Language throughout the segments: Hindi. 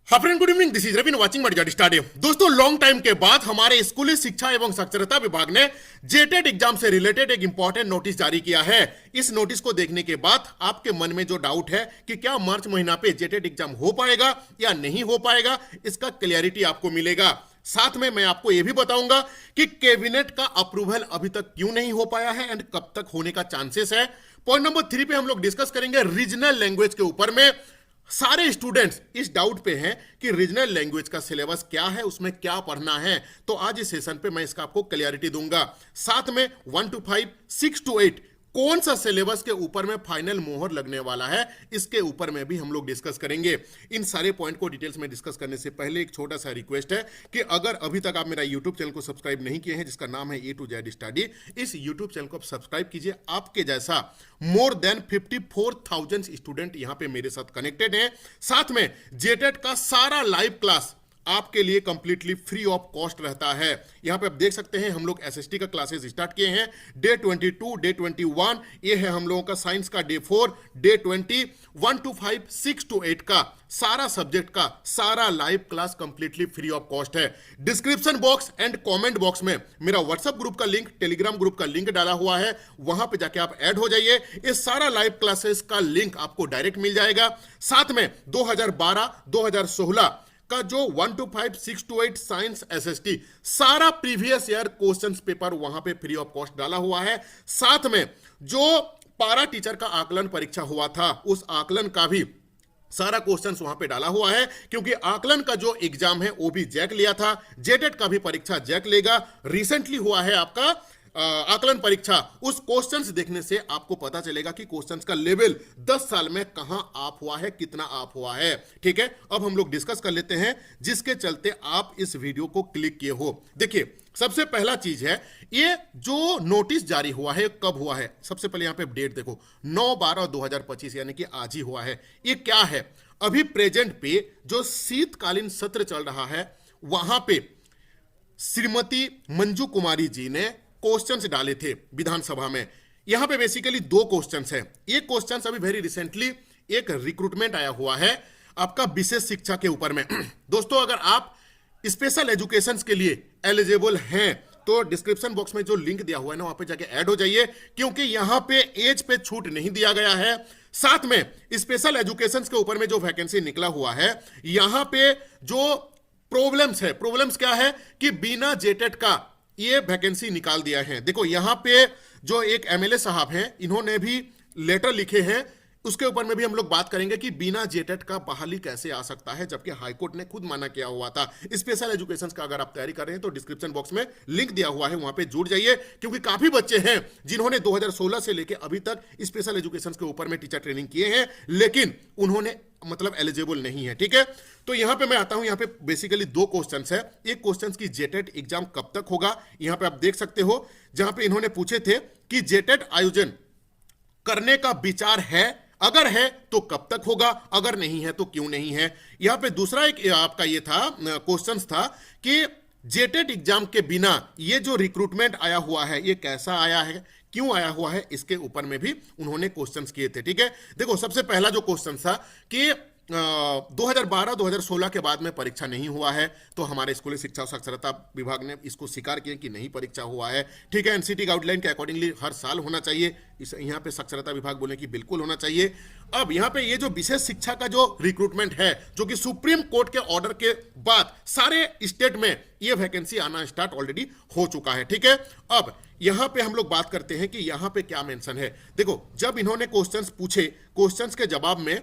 Hi friend, good evening. This is Ravin watching मडगाड़ी स्टाडियम। दोस्तों, लॉन्ग टाइम के बाद हमारे स्कूली शिक्षा एवं साक्षरता विभाग ने जेटेट एग्जाम से रिलेटेड एक इंपॉर्टेंट नोटिस जारी किया है। इस नोटिस को देखने के बाद आपके मन में जो डाउट है कि क्या मार्च महीना पे जेटेट एग्जाम हो पाएगा या नहीं हो पाएगा, इसका क्लियरिटी आपको मिलेगा। साथ में मैं आपको यह भी बताऊंगा कि कैबिनेट का अप्रूवल अभी तक क्यों नहीं हो पाया है एंड कब तक होने का चांसेस है। पॉइंट नंबर 3 पे हम लोग डिस्कस करेंगे रीजनल लैंग्वेज के ऊपर में। सारे स्टूडेंट्स इस डाउट पे हैं कि रीजनल लैंग्वेज का सिलेबस क्या है, उसमें क्या पढ़ना है। तो आज इस सेशन पे मैं इसका आपको क्लैरिटी दूंगा। साथ में 1 to 5, 6 to 8 कौन सा सिलेबस के ऊपर में फाइनल मोहर लगने वाला है, इसके ऊपर में भी हम लोग डिस्कस करेंगे। इन सारे पॉइंट को डिटेल्स में डिस्कस करने से पहले एक छोटा सा रिक्वेस्ट है कि अगर अभी तक आप मेरा यूट्यूब चैनल को सब्सक्राइब नहीं किए हैं, जिसका नाम है A to Z स्टडी, इस यूट्यूब चैनल को आप सब्सक्राइब कीजिए। आपके जैसा मोर देन 54,000 स्टूडेंट यहां पे मेरे साथ कनेक्टेड हैं। साथ में जेटेट का सारा लाइव क्लास आपके लिए कंप्लीटली फ्री ऑफ कॉस्ट रहता है। यहां पे आप देख सकते हैं हम लोग एसएसटी का क्लासेस स्टार्ट किए हैं। डे 22, डे 21 ये है हम लोगों का साइंस का डे 4, डे 20, 1 to 5, 6 to 8 का सारा सब्जेक्ट का सारा live class completely free of cost है। Description box and comment box में मेरा व्हाट्सएप ग्रुप का लिंक, टेलीग्राम ग्रुप का लिंक डाला हुआ है, वहां पे जाके आप ऐड हो जाइए। इस सारा लाइव क्लासेस का लिंक आपको डायरेक्ट मिल जाएगा। साथ में 2012, 2016 का जो 1 to 5, 6 to 8 साइंस एसएसटी सारा प्रीवियस ईयर क्वेश्चंस पेपर वहां पे फ्री ऑफ कॉस्ट डाला हुआ है। साथ में जो पारा टीचर का आकलन परीक्षा हुआ था, उस आकलन का भी सारा क्वेश्चंस वहां पे डाला हुआ है, क्योंकि आकलन का जो एग्जाम है वो भी जैक लिया था। जेटेट का भी परीक्षा जैक लेगा। रिसेंटली हुआ है आपका आकलन परीक्षा। उस क्वेश्चंस देखने से आपको पता चलेगा कि क्वेश्चंस का लेवल 10 साल में कहां आप हुआ है, कितना आप हुआ है। ठीक है, अब हम लोग डिस्कस कर लेते हैं जिसके चलते आप इस वीडियो को क्लिक किए हो। देखिए, सबसे पहला चीज है ये जो नोटिस जारी हुआ है, कब हुआ है। सबसे पहले यहां पे डेट देखो, 9/12/2025 यानी कि आज ही हुआ है। ये क्या है, अभी प्रेजेंट पे जो शीतकालीन सत्र चल रहा है वहां पे श्रीमती मंजू कुमारी जी ने क्वेश्चंस डाले थे विधानसभा में। यहां पे बेसिकली 2 क्वेश्चंस हैं। एक क्वेश्चंस अभी वेरी रिसेंटली एक रिक्रूटमेंट आया हुआ है आपका विशेष शिक्षा के ऊपर में। दोस्तों, अगर आप स्पेशल एजुकेशन के लिए एलिजिबल हैं तो डिस्क्रिप्शन बॉक्स में जो लिंक दिया हुआ है ना, वहां पे जाके ऐड हो जाइए, क्योंकि यहां पे एज पे छूट नहीं दिया गया है। साथ में स्पेशल एजुकेशन के ऊपर में जो वैकेंसी निकला हुआ है, यहां पे जो प्रॉब्लम्स क्या है कि बिना जेटेट का ये वैकेंसी निकाल दिया है। देखो, यहां पे जो एक एमएलए साहब हैं, इन्होंने भी लेटर लिखे हैं, उसके ऊपर में भी हम लोग बात करेंगे कि बिना जेटेट का बहाली कैसे आ सकता है, जबकि हाईकोर्ट ने खुद माना किया हुआ था। स्पेशल एजुकेशन का अगर आप तैयारी कर रहे हैं तो डिस्क्रिप्शन बॉक्स में लिंक दिया हुआ है, वहां पे जुड़ जाइए, क्योंकि काफी बच्चे हैं जिन्होंने 2016 से लेकर अभी तक स्पेशल एजुकेशन के ऊपर में टीचर ट्रेनिंग किए हैं, लेकिन उन्होंने मतलब एलिजिबल नहीं है। ठीक है, तो यहां पे मैं आता हूं। यहां पे बेसिकली 2 क्वेश्चंस है। एक क्वेश्चंस की जेटेट एग्जाम कब तक होगा, यहां पे आप देख सकते हो, जहां पे इन्होंने पूछे थे कि जेटेट आयोजन करने का विचार है, अगर है तो कब तक होगा, अगर नहीं है तो क्यों नहीं है। यहां पे दूसरा एक आपका ये था क्वेश्चंस था कि जेटेट एग्जाम के बिना ये जो रिक्रूटमेंट आया हुआ है, ये कैसा आया है, क्यों आया हुआ है, इसके ऊपर में भी उन्होंने क्वेश्चंस किए थे। ठीक है, देखो, सबसे पहला जो क्वेश्चन था कि 2012-2016 के बाद में परीक्षा नहीं हुआ है, तो हमारे स्कूली शिक्षा और साक्षरता विभाग ने इसको स्वीकार किया कि नहीं परीक्षा हुआ है। ठीक है, एनसीटी गाइडलाइन के अकॉर्डिंगली हर साल होना चाहिए। इस यहाँ पे साक्षरता विभाग बोले कि बिल्कुल होना चाहिए। अब यहाँ पे ये जो विशेष शिक्षा का जो रिक्रूटमेंट है, जो कि सुप्रीम कोर्ट के ऑर्डर के बाद सारे स्टेट में ये वैकेंसी आना स्टार्ट ऑलरेडी हो चुका है। ठीक है, अब यहां पे हम लोग बात करते हैं कि यहां पे क्या मेंशन है। देखो, जब इन्होंने क्वेश्चंस पूछे, क्वेश्चंस के जवाब में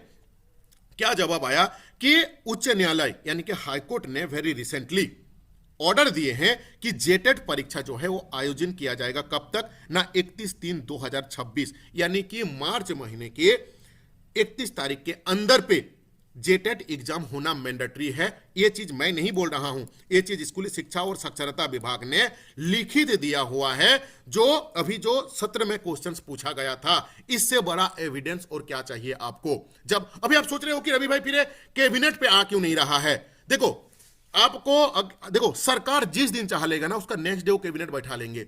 क्या जवाब आया कि उच्च न्यायालय यानी कि हाईकोर्ट ने वेरी रिसेंटली ऑर्डर दिए हैं कि जेटेट परीक्षा जो है वो आयोजन किया जाएगा। कब तक ना, 31/3/2026 यानी कि मार्च महीने के 31 तारीख के अंदर पे जेटेट एग्जाम होना मैंडेटरी है। यह चीज मैं नहीं बोल रहा हूं, यह चीज स्कूली शिक्षा और साक्षरता विभाग ने लिखित दिया हुआ है। जो अभी जो सत्र में क्वेश्चंस पूछा गया था, इससे बड़ा एविडेंस और क्या चाहिए आपको। जब अभी आप सोच रहे हो कि रवि भाई फिर कैबिनेट पे आ क्यों नहीं रहा है, देखो आपको देखो, सरकार जिस दिन चाह लेगा ना, उसका नेक्स्ट डे वो कैबिनेट बैठा लेंगे।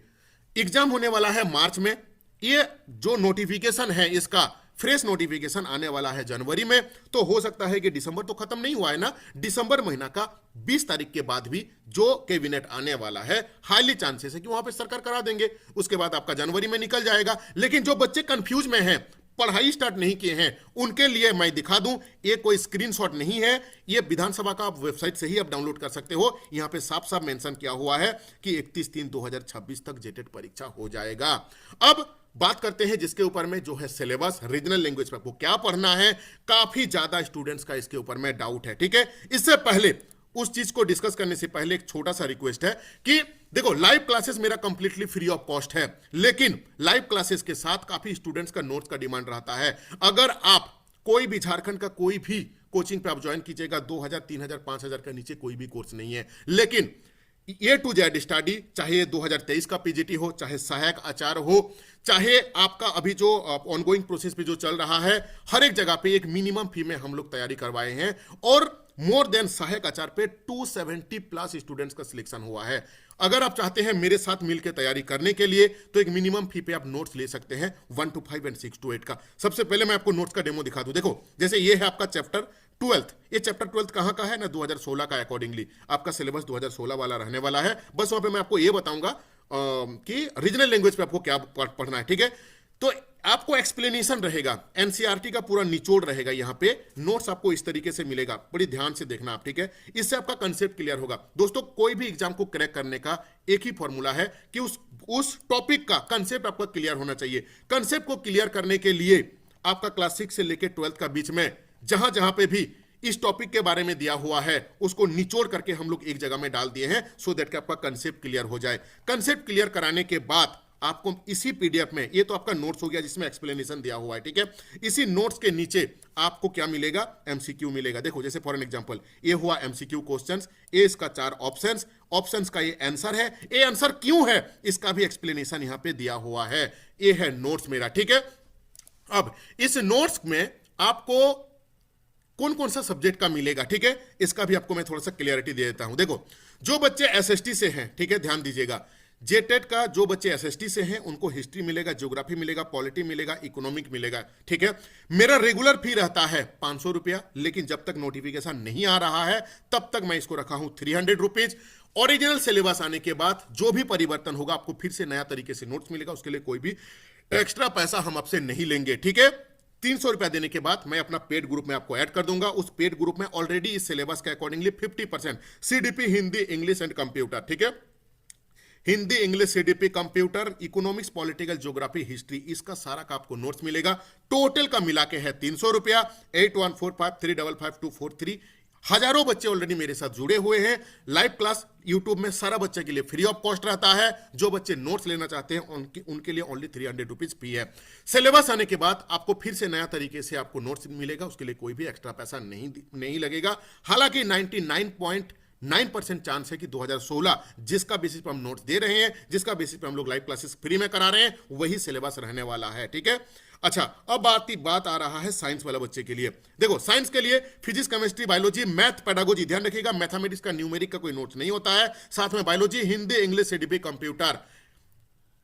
एग्जाम होने वाला है मार्च में। ये जो नोटिफिकेशन है इसका फ्रेश नोटिफिकेशन आने वाला है जनवरी में, तो हो सकता है कि दिसंबर तो खत्म नहीं हुआ है ना, दिसंबर महीना का 20 तारीख के बाद भी जो कैबिनेट आने वाला है, हाईली चांसेस है कि वहां पे सरकार करा देंगे, उसके बाद आपका जनवरी में निकल जाएगा। लेकिन जो बच्चे कंफ्यूज में हैं, पढ़ाई स्टार्ट नहीं किए हैं, उनके लिए मैं दिखा दूं, ये कोई स्क्रीनशॉट नहीं है, ये विधानसभा का आप वेबसाइट से ही आप डाउनलोड कर सकते हो। यहां पे साफ साफ मेंशन किया हुआ है कि 31/3/2026 तक जेटेट परीक्षा हो जाएगा। अब बात करते हैं जिसके ऊपर में जो है सिलेबस, रीजनल लैंग्वेज पर आपको क्या पढ़ना है। काफी ज्यादा स्टूडेंट्स का इसके ऊपर में डाउट है, ठीक है। इससे पहले, उस चीज को डिस्कस करने से पहले एक छोटा सा रिक्वेस्ट है कि देखो, लाइव क्लासेस मेरा कंप्लीटली फ्री ऑफ कॉस्ट है, लेकिन लाइव क्लासेस के साथ काफी स्टूडेंट्स का नोट्स का डिमांड रहता है। अगर आप कोई भी झारखंड का कोई भी कोचिंग पे आप ज्वाइन कीजिएगा, 2000, 3000, 5000 का नीचे कोई भी कोर्स नहीं है, लेकिन ए टू जेड स्टडी, चाहे 2023 का पीजीटी हो, चाहे सहायक आचार्य हो, चाहे आपका अभी जो ऑनगोइंग प्रोसेस पे जो चल रहा है, हर एक जगह पे एक मिनिमम फी में हम लोग तैयारी करवाए हैं, और मोर देन सहायक आचार्य पे 270 प्लस स्टूडेंट्स का सिलेक्शन हुआ है। अगर आप चाहते हैं मेरे साथ मिलकर तैयारी करने के लिए, तो एक मिनिमम फी पे आप नोट्स ले सकते हैं 1 to 5 and 6 to 8 का। सबसे पहले मैं आपको नोट्स का डेमो दिखा दूं। देखो, जैसे ये है आपका चैप्टर 12, ये चैप्टर 12 कहां का है ना, 2016 का। अकॉर्डिंगली आपका सिलेबस 2016 वाला रहने वाला है। बस वहां पे मैं आपको ये बताऊंगा कि रीजनल लैंग्वेज पे आपको क्या पढ़ना है, ठीक है। तो आपको एक्सप्लेनेशन रहेगा, एनसीईआरटी का पूरा निचोड़ रहेगा, यहां पे नोट्स आपको इस तरीके से मिलेगा, बड़ी ध्यान से देखना आप, ठीक है। इससे आपका कंसेप्ट क्लियर होगा। दोस्तों, कोई भी एग्जाम को क्रैक करने का एक ही फॉर्मूला है कि उस टॉपिक का कंसेप्ट आपका क्लियर होना चाहिए। कंसेप्ट को क्लियर करने के लिए आपका क्लास 6 से लेकर 12 का बीच में जहां जहां पे भी इस टॉपिक के बारे में दिया हुआ है, उसको निचोड़ करके हम लोग एक जगह में डाल दिए हैं, सो दैट कि आपका कंसेप्ट क्लियर हो जाए। कंसेप्ट क्लियर कराने के बाद आपको इसी पीडीएफ में, ये तो आपका नोट्स हो गया जिसमें एक्सप्लेनेशन दिया हुआ है, ठीक है। इसी नोट्स के नीचे आपको क्या मिलेगा, एमसीक्यू मिलेगा। देखो, जैसे फॉर एन एग्जांपल ये हुआ एमसीक्यू क्वेश्चंस, ए इसका 4 ऑप्शंस का ये आंसर है, ये आंसर क्यों है इसका भी एक्सप्लेनेशन यहां पे दिया हुआ है। ये है नोट्स मेरा, ठीक है। अब इस नोट्स में आपको कौन कौन सा सब्जेक्ट का मिलेगा, ठीक है, इसका भी आपको मैं थोड़ा सा क्लियरिटी दे देता हूं। देखो, जो बच्चे एसएसटी से हैं, ठीक है, ध्यान दीजिएगा, जेटेट का जो बच्चे एसएसटी से हैं उनको हिस्ट्री मिलेगा, ज्योग्राफी मिलेगा, पॉलिटी मिलेगा, इकोनॉमिक मिलेगा, ठीक है। मेरा रेगुलर फी रहता है 500 रुपया, लेकिन जब तक नोटिफिकेशन नहीं आ रहा है तब तक मैं इसको रखा हूं 300 रुपीज। ओरिजिनल सिलेबस आने के बाद जो भी परिवर्तन होगा, आपको फिर से नया तरीके से नोट्स मिलेगा, उसके लिए कोई भी एक्स्ट्रा पैसा हम आपसे नहीं लेंगे, ठीक है। 300 रुपया देने के बाद मैं अपना पेड ग्रुप में आपको ऐड कर दूंगा। उस पेड ग्रुप में ऑलरेडी इस सिलेबस के accordingly 50% CDP, Hindi, English and computer, ठीक है, Hindi, English, CDP, computer, economics, political, geography, history, इसका सारा का आपको नोट्स मिलेगा। टोटल का मिला के है 300 रुपया। 8145355243। हजारों बच्चे ऑलरेडी मेरे साथ जुड़े हुए हैं। लाइव क्लास यूट्यूब में सारा बच्चे के लिए फ्री ऑफ कॉस्ट रहता है। जो बच्चे नोट्स लेना चाहते हैं उनके लिए ओनली 300 रुपीज फी है। सिलेबस आने के बाद आपको फिर से नया तरीके से आपको नोट्स मिलेगा, उसके लिए कोई भी एक्स्ट्रा पैसा नहीं लगेगा। हालांकि 99.9% चांस है कि 2016 जिसका बेसिस पर हम नोट्स दे रहे हैं, जिसका बेसिस पर हम लोग लाइव क्लासेस फ्री में करा रहे हैं, वही सिलेबस रहने वाला है, ठीक है। अच्छा, अब बात आ रहा है साइंस वाला बच्चे के लिए। देखो, साइंस के लिए physics, chemistry, biology, math, pedagogy, ध्यान रखिएगा मैथमेटिक्स का, न्यूमेरिक का कोई नोट्स नहीं होता है। साथ में biology, Hindi, English, CDP, computer.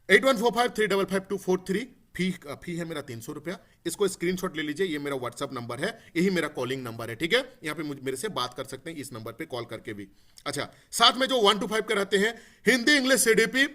8145355243। फी है मेरा 300 रुपया। इसको स्क्रीनशॉट ले लीजिए, ये मेरा व्हाट्सअप नंबर है, यही मेरा कॉलिंग नंबर है, ठीक है। यहाँ पे मेरे से बात कर सकते हैं इस नंबर पे कॉल करके भी। अच्छा, साथ में जो 1 to 5 के रहते हैं, Hindi, English, CDP,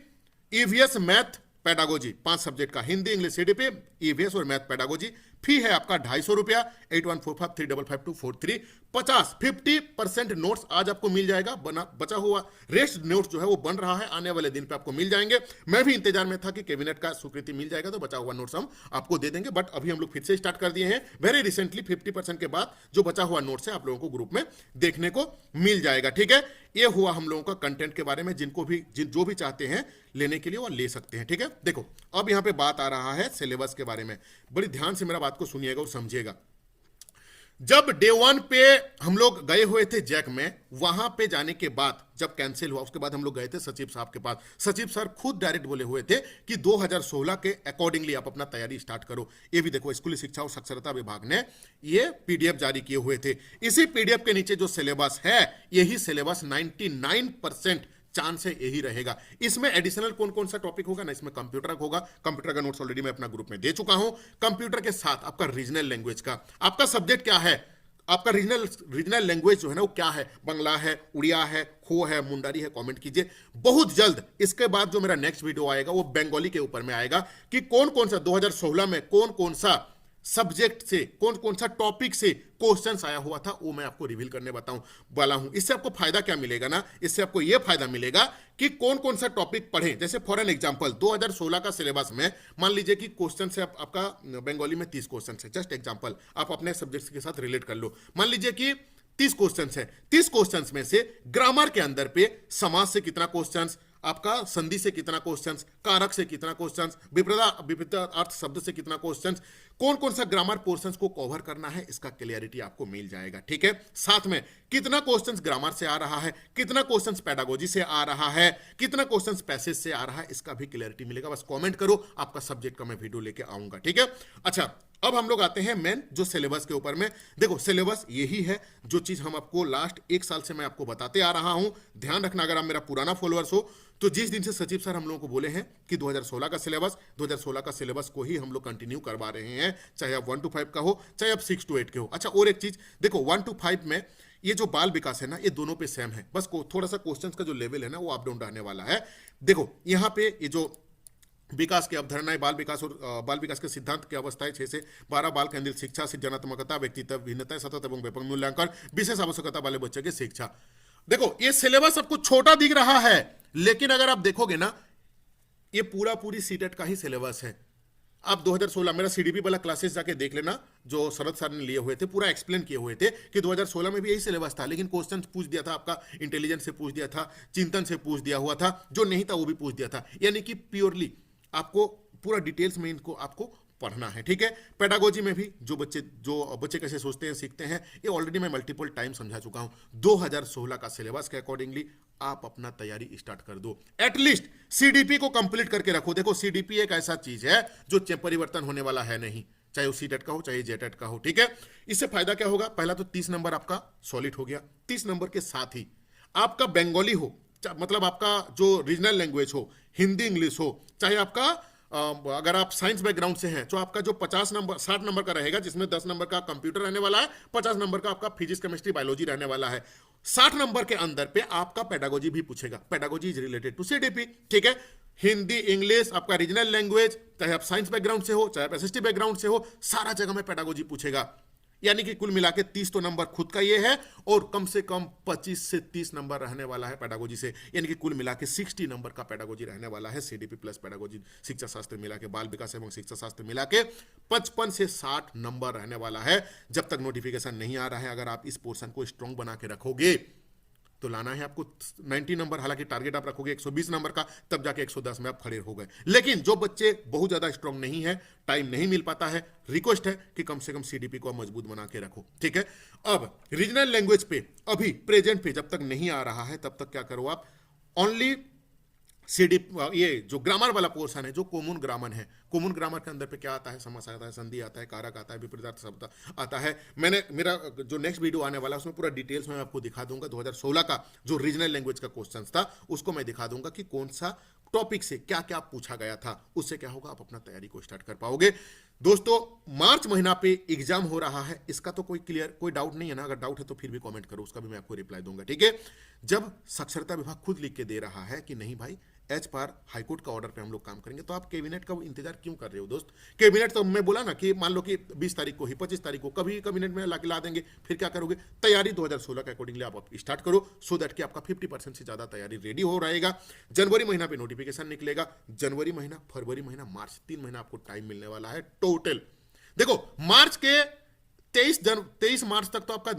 EVS, math, pedagogy, 5 subject का, हिंदी, इंग्लिश, सीडीपी, ईवीएस और मैथ, पेडागोजी। फी है आपका 250 रुपया। 8145355243। 50% नोट्स आज आपको मिल जाएगा, बचा हुआ रेस्ट नोट्स जो है वो बन रहा है, आने वाले दिन पे आपको मिल जाएंगे। मैं भी इंतजार में था कि कैबिनेट का स्वीकृति मिल जाएगा तो बचा हुआ नोट्स हम आपको दे देंगे, बट अभी हम लोग फिर से स्टार्ट कर दिए हैं। वेरी रिसेंटली 50% के बाद जो बचा हुआ नोट्स है आप लोगों को ग्रुप में देखने को मिल जाएगा, ठीक है। ये हुआ हम लोगों का कंटेंट के बारे में। जो भी चाहते हैं लेने के लिए वो ले सकते हैं, ठीक है। देखो, अब यहाँ पे बात आ रहा है सिलेबस के बारे में। बड़ी ध्यान से मेरा बात को सुनिएगा और समझिएगा। जब डे 1 पे हम लोग गए हुए थे जैक में, वहां पे जाने के बाद जब कैंसिल हुआ, उसके बाद हम लोग गए थे सचिव साहब के पास। सचिव सर खुद डायरेक्ट बोले हुए थे कि 2016 के अकॉर्डिंगली आप अपना तैयारी स्टार्ट करो। ये भी देखो, स्कूली शिक्षा और साक्षरता विभाग ने ये पीडीएफ जारी किए हुए थे। इसी पीडीएफ के नीचे जो सिलेबस है, यही सिलेबस 99% चांस है यही रहेगा। इसमें एडिशनल कौन कौन सा टॉपिक होगा ना, इसमें कंप्यूटर होगा, कंप्यूटर का नोट्स ऑलरेडी मैं अपना ग्रुप में दे चुका हूं। कंप्यूटर के साथ आपका रीजनल लैंग्वेज का, आपका सब्जेक्ट क्या है, आपका रीजनल लैंग्वेज जो है ना वो क्या है, बंगला है, उड़िया है, खो है, मुंडारी है, कमेंट कीजिए। बहुत जल्द इसके बाद जो मेरा नेक्स्ट वीडियो आएगा वो बंगाली के ऊपर में आएगा कि कौन कौन सा 2016 में कौन कौन सा सब्जेक्ट से, कौन कौन सा टॉपिक से क्वेश्चंस आया हुआ था, वो मैं आपको रिवील करने वाला हूं। इससे आपको फायदा क्या मिलेगा ना, इससे आपको यह फायदा मिलेगा कि कौन कौन सा टॉपिक पढ़ें। जैसे फॉर एन एग्जांपल 2016 का सिलेबस में मान लीजिए कि क्वेश्चन से आपका बंगाली में 30 क्वेश्चन है, जस्ट एग्जांपल, आप अपने सब्जेक्ट के साथ रिलेट कर लो। मान लीजिए कि 30 क्वेश्चन है, 30 क्वेश्चन में से ग्रामर के अंदर पे समास से कितना क्वेश्चन, आपका संधि से कितना क्वेश्चंस, कारक से कितना क्वेश्चंस, विपरीत अर्थ शब्द से कितना क्वेश्चंस, कौन कौन सा ग्रामर पोर्शंस को कवर करना है, इसका क्लियरिटी आपको मिल जाएगा। ठीक है, साथ में कितना क्वेश्चंस ग्रामर से आ रहा है, कितना क्वेश्चंस पेडागोजी से आ रहा है, कितना क्वेश्चंस पैसेज से आ रहा है, इसका भी क्लियरिटी मिलेगा। बस कमेंट करो, आपका सब्जेक्ट का मैं वीडियो लेके आऊंगा। ठीक है, अच्छा अब हम लोग आते हैं मेन जो सिलेबस के ऊपर में। देखो सिलेबस यही है जो चीज हम आपको लास्ट 1 साल से मैं आपको बताते आ रहा हूं। ध्यान रखना, अगर आप मेरा पुराना फॉलोअर्स हो तो जिस दिन से सचिव सर हम लोगों को बोले हैं कि 2016 का सिलेबस को ही हम लोग कंटिन्यू करवा रहे हैं, चाहे आप 1 to 5 का हो, चाहे आप 6 to 8 के हो। अच्छा और एक चीज देखो, 1 to 5 में ये जो बाल विकास है ना, ये दोनों पे सेम है, बस थोड़ा सा क्वेश्चंस का जो लेवल है ना वो अप डाउन रहने वाला है। देखो यहाँ पे ये जो विकास की अवधारणाएं, बाल विकास और बाल विकास के सिद्धांत की अवस्थाएं 6 से 12, बाल केंद्रित शिक्षा, सृजनात्मकता, व्यक्तित्व, भिन्नता, सतत एवं व्यापक मूल्यांकन, विशेष आवश्यकता वाले बच्चे की शिक्षा। देखो ये सिलेबस आपको छोटा दिख रहा है, लेकिन अगर आप देखोगे ना ये पूरी सीटेट का ही सिलेबस है। आप 2016 मेरा सीडीपी वाला क्लासेस जाके देख लेना, जो शरद सर ने लिए हुए थे, पूरा एक्सप्लेन किए हुए थे कि 2016 में भी यही सिलेबस था, लेकिन क्वेश्चन पूछ दिया था आपका इंटेलिजेंस से पूछ दिया था, चिंतन से पूछ दिया हुआ था, जो नहीं था वो भी पूछ दिया था। यानी कि प्योरली आपको पूरा डिटेल्स में इनको आपको पढ़ना है। ठीक है, पेडागोजी में भी जो बच्चे कैसे सोचते हैं, सीखते हैं, ये ऑलरेडी मैं मल्टीपल टाइम समझा चुका हूं। 2016 का सिलेबस के अकॉर्डिंगली आप अपना तैयारी स्टार्ट कर दो, एटलीस्ट सीडीपी को कंप्लीट करके रखो। देखो सीडीपी एक ऐसा चीज है जो परिवर्तन होने वाला है नहीं, चाहे वो सीटेट का हो चाहे जेटेट का हो। ठीक है, इससे फायदा क्या होगा, पहला तो 30 नंबर आपका सॉलिड हो गया। 30 नंबर के साथ ही आपका बंगाली हो, मतलब आपका जो रीजनल लैंग्वेज हो, हिंदी इंग्लिश हो, चाहे आपका अगर आप साइंस बैकग्राउंड से हैं तो आपका जो 60 नंबर का रहेगा, जिसमें 10 नंबर का कंप्यूटर रहने वाला है, 50 नंबर का आपका फिजिक्स केमिस्ट्री बायोलॉजी रहने वाला है। 60 नंबर के अंदर पे आपका पेडागोजी भी पूछेगा, pedagogy is related to CDP. ठीक है, हिंदी इंग्लिश आपका रीजनल लैंग्वेज, चाहे आप साइंस बैकग्राउंड से हो चाहे आप एसएसटी बैकग्राउंड से हो, सारा जगह में पेडागोजी पूछेगा। यानी कि कुल मिला के 30 तो नंबर खुद का ये है, और कम से कम 25 से 30 नंबर रहने वाला है पेडागोजी से, यानी कि कुल मिला के 60 नंबर का पेडागोजी रहने वाला है। सीडीपी प्लस पेडागोजी, शिक्षा शास्त्र मिला के, बाल विकास एवं शिक्षा शास्त्र मिला के 55 से 60 नंबर रहने वाला है। जब तक नोटिफिकेशन नहीं आ रहा है, अगर आप इस पोर्शन को स्ट्रॉन्ग बना के रखोगे तो लाना है आपको 90 नंबर। हालांकि टारगेट आप रखोगे 120 नंबर का, तब जाके 110 में आप खड़े हो गए। लेकिन जो बच्चे बहुत ज्यादा स्ट्रांग नहीं है, टाइम नहीं मिल पाता है, रिक्वेस्ट है कि कम से कम सीडीपी को मजबूत बना के रखो। ठीक है, अब रीजनल लैंग्वेज पे अभी प्रेजेंट पे जब तक नहीं आ रहा है तब तक क्या करो आप, ओनली ये जो ग्रामर वाला पोर्शन है, जो कॉमन ग्रामर है, कॉमन ग्रामर के अंदर पे क्या आता है, समास आता है, संधि आता है, कारक आता है, विपरीत शब्द आता है। मेरा जो नेक्स्ट वीडियो आने वाला है उसमें पूरा डिटेल्स में आपको दिखा दूंगा। 2016 का जो रीजनल लैंग्वेज का क्वेश्चन था उसको मैं दिखा दूंगा कि कौन सा टॉपिक से क्या क्या पूछा गया था। उससे क्या होगा, आप अपना तैयारी को स्टार्ट कर पाओगे। दोस्तों मार्च महीना पे एग्जाम हो रहा है, इसका तो कोई डाउट नहीं है ना। अगर डाउट है तो फिर भी कमेंट करो, उसका भी मैं आपको रिप्लाई दूंगा। ठीक है, जब साक्षरता विभाग खुद लिख के दे रहा है कि नहीं भाई एज पर हाईकोर्ट का ऑर्डर पे हम लोग काम करेंगे, तो आप कैबिनेट का इंतजार क्यों कर रहे हो दोस्त। कैबिनेट तो मैं बोला ना कि मान लो कि 20 तारीख को ही, 25 तारीख को कभी कैबिनेट में ला देंगे, फिर क्या करोगे। तैयारी 2016 के अकॉर्डिंगली आप स्टार्ट करो, सो दैट कि आपका 50% से ज्यादा तैयारी रेडी हो रहेगा। जनवरी महीना पे नोटिफिकेशन निकलेगा, जनवरी महीना, फरवरी महीना, मार्च, 3 महीना आपको टाइम मिलने वाला है टोटल। देखो मार्च के 23 मार्च तक तो आपका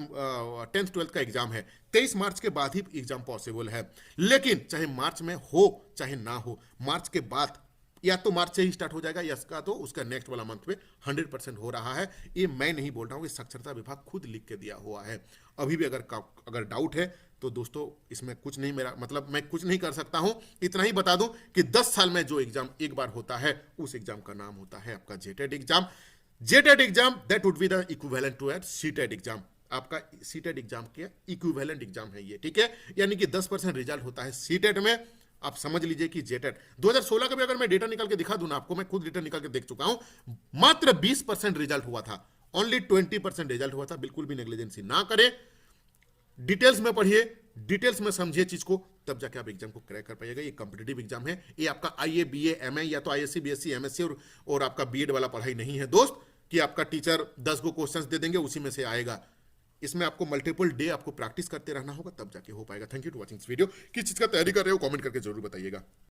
10th 12th का एग्जाम है, 23 मार्च के बाद ही एग्जाम पॉसिबल है। लेकिन चाहे मार्च में हो चाहे ना हो, मार्च के बाद या तो मार्च से ही स्टार्ट हो जाएगा, या इसका तो उसका नेक्स्ट वाला मंथ में 100% हो रहा है। ये मैं नहीं बोल रहा हूँ, ये साक्षरता विभाग खुद लिख के दिया हुआ है। अभी भी अगर डाउट है तो दोस्तों इसमें कुछ नहीं, मेरा मतलब मैं कुछ नहीं कर सकता हूं। इतना ही बता दूं कि 10 साल में जो एग्जाम एक बार होता है उस एग्जाम का नाम होता है आपका JTET exam. JTET exam that would be the equivalent to at CTET exam. आपका सीटेट एग्जाम के इक्विवेलेंट एग्जाम है ये, ठीक है। यानी कि 10% रिजल्ट होता है सीटेट में। आप समझ लीजिए कि जेटेट 2016 का भी अगर मैं डेटा निकाल के दिखा दूं ना आपको, मैं खुद डेटा निकाल के देख चुका हूं, मात्र 20% रिजल्ट हुआ था, ओनली 20% रिजल्ट हुआ था। बिल्कुल भी नेग्लिजेंसी ना करें, डिटेल्स में पढ़िए, डिटेल्स में समझिए चीज को, तब जाके आप एग्जाम को क्रैक कर पाइएगा। ये कॉम्पिटिटिव एग्जाम है, ये आपका आईए बीए एमए या तो आईएससी बीएससी एमएससी और आपका बीएड वाला पढ़ाई नहीं है दोस्त, कि आपका टीचर 10 को क्वेश्चंस दे देंगे उसी में से आएगा। इसमें आपको मल्टीपल डे आपको प्रैक्टिस करते रहना होगा, तब जाके हो पाएगा। Thank you to watching this video. किस चीज का तैयारी कर रहे हो कमेंट करके जरूर बताइएगा।